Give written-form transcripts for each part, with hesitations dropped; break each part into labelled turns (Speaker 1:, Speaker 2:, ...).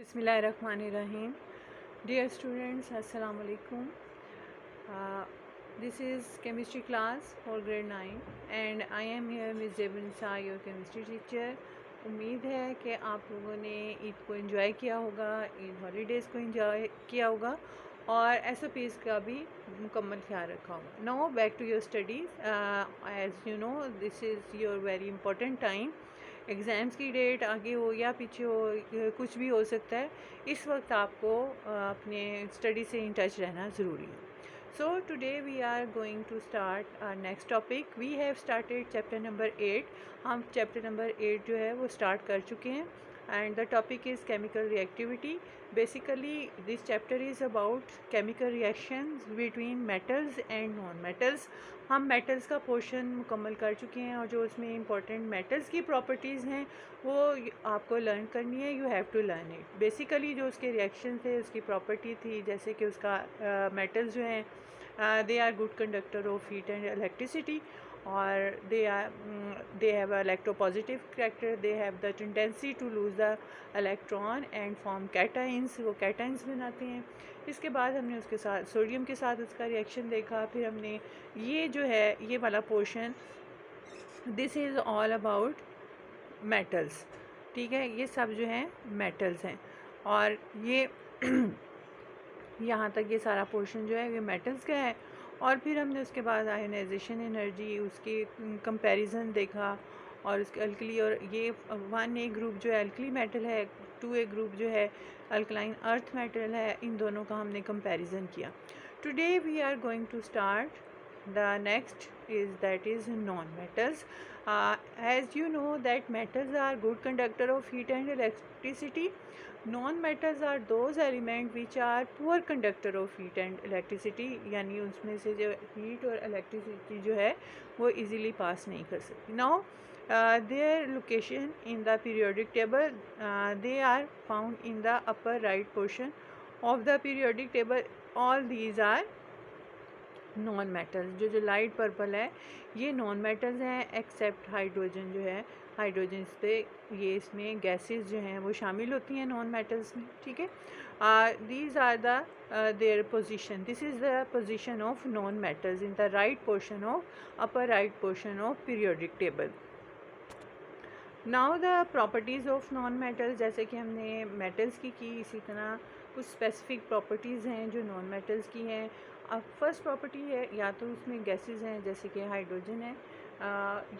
Speaker 1: Bismillahirrahmanirrahim. Dear students, Assalamu alaikum. This is chemistry class for grade 9 and I am here Ms. Jebin Sa, your chemistry teacher. उम्मीद है कि आप लोगों ने ईद को एंजॉय किया होगा, ईद हॉलीडेज़ को एंजॉय किया होगा और SOPs का भी मुकम्मल ख्याल रखा होगा. Now back to your studies. As you know this is your very important time. Exams की डेट आगे हो या पीछे हो, कुछ भी हो सकता है. इस वक्त आपको अपने स्टडी से इन टच रहना ज़रूरी है. So today we are going to start our next topic. We have started chapter number 8. हम चैप्टर नंबर 8 जो है वो स्टार्ट कर चुके हैं and the topic is chemical reactivity. Basically this chapter is about chemical reactions between metals and non metals. हम metals का portion मुकम्मल कर चुके हैं और जो उसमें important metals की properties हैं वो आपको लर्न करनी है. You have to learn it. Basically जो उसके reaction थे, उसकी property थी, जैसे कि उसका metals जो हैं they are good conductor of heat and electricity or they have a electropositive character. They have the tendency to lose the electron and form cations. वो cations बनाते हैं. इसके बाद हमने उसके साथ सोडियम के साथ उसका रिएक्शन देखा. फिर हमने ये जो है ये वाला portion, this is all about metals. ठीक है, ये सब जो हैं मेटल्स हैं और ये यहाँ तक ये सारा पोर्शन जो है ये मेटल्स का है. और फिर हमने उसके बाद आयनाइजेशन एनर्जी, उसके कंपैरिजन देखा और उसके अल्कली, और ये 1A ग्रुप जो है अल्कली मेटल है, 2A ग्रुप जो है अल्कलाइन अर्थ मेटल है. इन दोनों का हमने कंपैरिजन किया. Today we are going to start the next is non metals. As you know that metals are good conductor of heat and electricity. Non metals are those elements which are poor conductor of heat and electricity, यानी उसमें से जो heat और electricity जो है वो easily pass नहीं कर सकती. Now their location in the periodic table, they are found in the upper right portion of the periodic table. All these are non metals. जो लाइट पर्पल है ये नॉन मेटल्स हैं एक्सेप्ट हाइड्रोजन जो है. Hydrogen इस पे ये इसमें गैसेस जो हैं वो शामिल होती हैं नॉन मेटल्स में. ठीक है, these are the their position. This is the position of non metals in the right portion of upper right portion of periodic table. Now the properties of non metals. जैसे कि हमने metals की इसी तरह कुछ स्पेसिफिक प्रॉपर्टीज़ हैं जो non metals की हैं. अब फर्स्ट प्रॉपर्टी है या तो उसमें गैसेस हैं जैसे कि हाइड्रोजन है,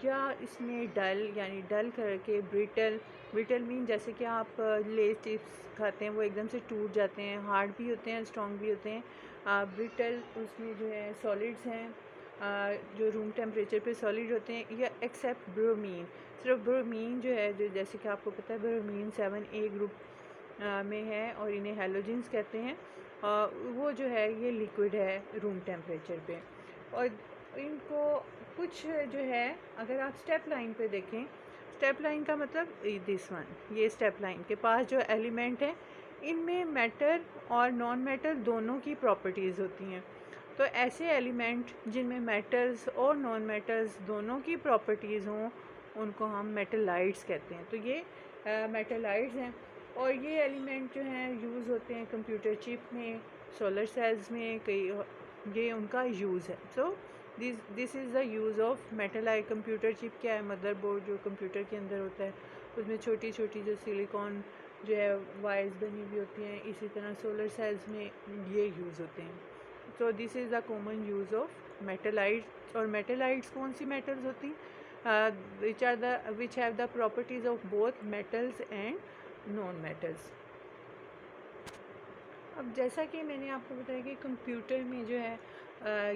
Speaker 1: या इसमें डल यानी डल करके ब्रिटल. ब्रिटल मीन जैसे कि आप लेस चिप्स खाते हैं वो एकदम से टूट जाते हैं, हार्ड भी होते हैं स्ट्रॉन्ग भी होते हैं. ब्रिटल उसमें जो है सॉलिड्स हैं जो रूम टेम्परेचर पे सॉलिड होते हैं, या एक्सेप्ट ब्रोमीन. सिर्फ ब्रोमीन जो है जो जैसे कि आपको पता है ब्रोमीन 7A ग्रुप में है और इन्हें हेलोजेंस कहते हैं. वो जो है ये लिक्विड है रूम टेम्परेचर पे. और इनको कुछ जो है अगर आप स्टेप लाइन पे देखें, स्टेप लाइन का मतलब दिस वन, ये स्टेप लाइन के पास जो एलिमेंट है इनमें मेटल और नॉन मेटल दोनों की प्रॉपर्टीज़ होती हैं. तो ऐसे एलिमेंट जिनमें मेटल्स और नॉन मेटल्स दोनों की प्रॉपर्टीज़ हों उनको हम मेटलाइट्स कहते हैं. तो ये मेटलाइट्स हैं और ये एलिमेंट जो हैं यूज़ होते हैं कंप्यूटर चिप में, सोलर सेल्स में, कई ये उनका यूज़ है. So this is the use of मेटलाइट. Computer chip क्या है, मदरबोर्ड जो कंप्यूटर के अंदर होता है उसमें छोटी छोटी जो सिलिकॉन जो है वायर्स बनी हुई होती हैं, इसी तरह सोलर सेल्स में ये यूज़ होते हैं. So this is the common use of मेटलाइट्स. और मेटलाइट्स कौन सी मेटल्स होती हैं which have the properties of both metals and non metals. अब जैसा कि मैंने आपको बताया कि कंप्यूटर में जो है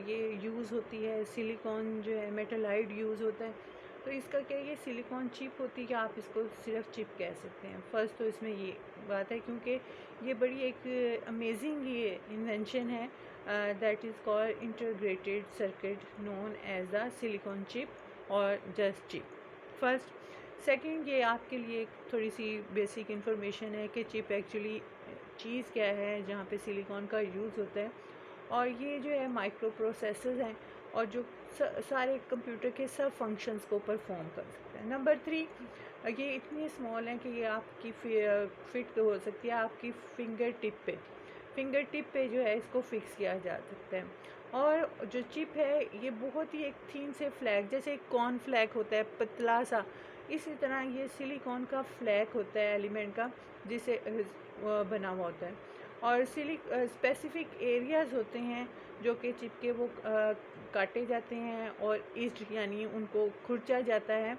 Speaker 1: ये यूज़ होती है सिलिकॉन जो है मेटलाइट यूज़ होता है. तो इसका क्या है, ये सिलिकॉन चिप होती है, आप इसको सिर्फ चिप कह सकते हैं. फर्स्ट तो इसमें ये बात है क्योंकि ये बड़ी एक अमेजिंग ये इन्वेंशन है that is called integrated circuit known as the silicon chip और जस्ट चिप. फर्स्ट. सेकंड, ये आपके लिए थोड़ी सी बेसिक इन्फॉर्मेशन है कि चिप एक्चुअली चीज़ क्या है जहाँ पे सिलिकॉन का यूज़ होता है. और ये जो है माइक्रो प्रोसेसर्स हैं और जो सारे कंप्यूटर के सब फंक्शंस को परफॉर्म कर सकता है। नंबर 3, ये इतनी स्मॉल हैं कि ये आपकी फिट हो सकती है आपकी फिंगर टिप पे जो है इसको फिक्स किया जा सकता है। और जो चिप है ये बहुत ही एक थीन से फ्लैग, जैसे एक कॉर्न फ्लैग होता है पतला सा, इसी तरह ये सिलिकॉन का फ्लैग होता है एलिमेंट का, जिसे बना हुआ होता है। और स्पेसिफिक एरियाज़ होते हैं जो कि चिप के वो काटे जाते हैं और ईस्ट यानी उनको खुरचा जाता है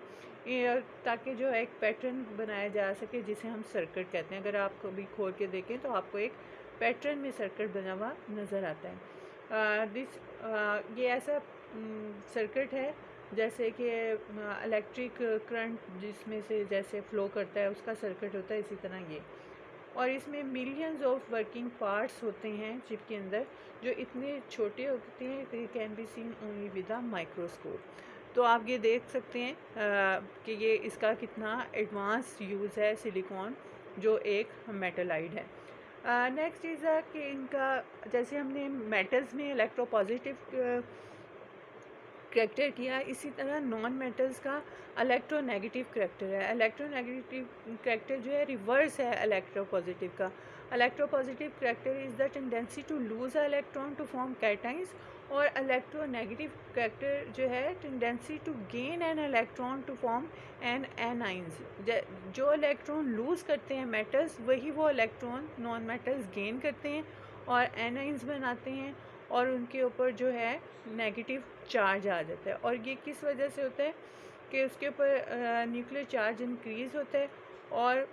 Speaker 1: ताकि जो है एक पैटर्न बनाया जा सके जिसे हम सर्किट कहते हैं। अगर आप कभी खोल के देखें तो आपको एक पैटर्न में सर्किट बना हुआ नज़र आता है। ये ऐसा सर्किट है जैसे कि इलेक्ट्रिक करंट जिसमें से जैसे फ़्लो करता है उसका सर्किट होता है, इसी तरह ये। और इसमें मिलियंस ऑफ वर्किंग पार्ट्स होते हैं चिप के अंदर, जो इतने छोटे होते हैं कि can be seen only with a microscope. तो आप ये देख सकते हैं कि ये इसका कितना एडवांस यूज़ है सिलिकॉन, जो एक मेटलाइड है। नेक्स्ट चीज़ है कि इनका, जैसे हमने मेटल्स में इलेक्ट्रोपॉजिटिव करैक्टर किया, इसी तरह नॉन मेटल्स का इलेक्ट्रोनेगेटिव करैक्टर है। इलेक्ट्रोनेगेटिव करैक्टर जो है रिवर्स है इलेक्ट्रोपॉजिटिव का। Electropositive character is the tendency to lose a electron to form cations, और इलेक्ट्रोनेगेटिव करैक्टर जो है tendency to gain an electron to form an anions. जो इलेक्ट्रॉन लूज़ करते हैं मेटल्स, वही वो इलेक्ट्रॉन नॉन मेटल्स गेन करते हैं और एनाइंस बनाते हैं, और उनके ऊपर जो है नेगेटिव चार्ज आ जाता है। और ये किस वजह से होता है कि उसके ऊपर न्यूक्लियर चार्ज इंक्रीज़ होता है, और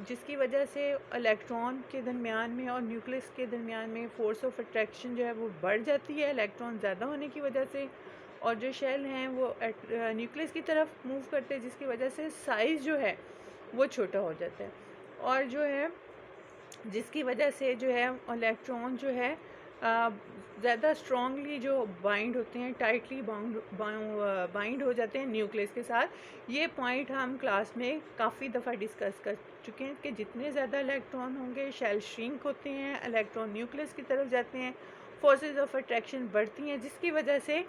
Speaker 1: जिसकी वजह से इलेक्ट्रॉन के दरमियान में और न्यूक्लियस के दरमियान में फ़ोर्स ऑफ अट्रैक्शन जो है वो बढ़ जाती है इलेक्ट्रॉन ज़्यादा होने की वजह से, और जो शेल हैं वो न्यूक्लियस की तरफ मूव करते हैं, जिसकी वजह से साइज़ जो है वो छोटा हो जाता है, और जो है जिसकी वजह से जो है इलेक्ट्रॉन जो है ज़्यादा स्ट्रॉन्गली जो बाइंड होते हैं, टाइटली बाइंड हो जाते हैं न्यूक्लियस के साथ। ये पॉइंट हम क्लास में काफ़ी दफ़ा डिस्कस कर चुके हैं कि जितने ज़्यादा इलेक्ट्रॉन होंगे शेल श्रिंक होते हैं, इलेक्ट्रॉन न्यूक्लियस की तरफ जाते हैं, फोर्सेस ऑफ अट्रैक्शन बढ़ती हैं, जिसकी वजह से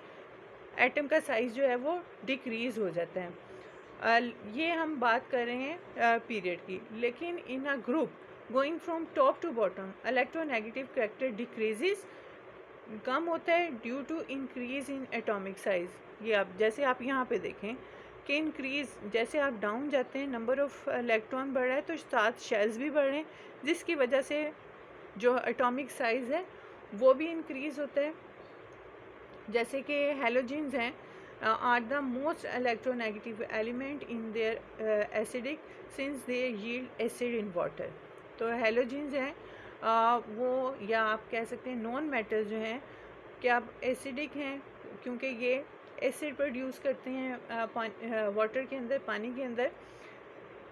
Speaker 1: एटम का साइज़ जो है वो डिक्रीज़ हो जाता है। ये हम बात कर रहे हैं पीरियड की, लेकिन in a group going from top to bottom electronegative character decreases, कम होता है due to increase in atomic size. ये आप जैसे आप यहाँ पे देखें कि इंक्रीज़, जैसे आप डाउन जाते हैं नंबर ऑफ़ इलेक्ट्रॉन बढ़ रहा है तो साथ शेल्स भी बढ़ रहे हैं, जिसकी वजह से जो एटॉमिक साइज़ है वो भी इंक्रीज़ होता है। जैसे कि हैलोजेंस हैं are the most electronegative element in their acidic since they yield acid in water. तो हैलोजेंस हैं वो, या आप कह सकते हैं नॉन मेटल जो हैं, क्या एसिडिक हैं क्योंकि ये एसिड प्रोड्यूस करते हैं वाटर के अंदर, पानी के अंदर।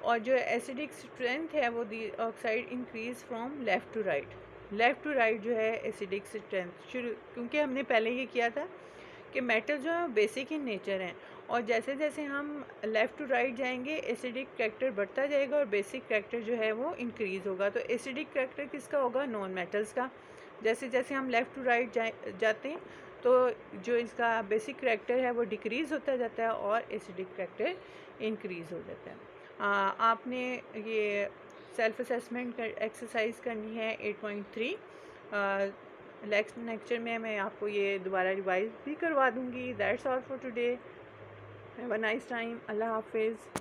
Speaker 1: और जो एसिडिक स्ट्रेंथ है वो the oxide increase from left to right जो है एसिडिक स्ट्रेंथ शुरू, क्योंकि हमने पहले ये किया था कि मेटल जो है बेसिक इन नेचर हैं, और जैसे जैसे हम लेफ़्ट टू राइट जाएंगे एसिडिक करैक्टर बढ़ता जाएगा और बेसिक करैक्टर जो है वो इंक्रीज़ होगा। तो एसिडिक करैक्टर किसका होगा? नॉन मेटल्स का। जैसे जैसे हम लेफ़्ट टू राइट जाते हैं तो जो इसका बेसिक करैक्टर है वो डिक्रीज़ होता जाता है और एसिडिक करैक्टर इंक्रीज़ हो जाता है। आपने ये सेल्फ असेसमेंट एक्सरसाइज करनी है 8.3। नेक्स्ट लेक्चर में मैं आपको ये दोबारा रिवाइज भी करवा दूँगी। That's all for today. Have a nice time. अल्लाह हाफिज़।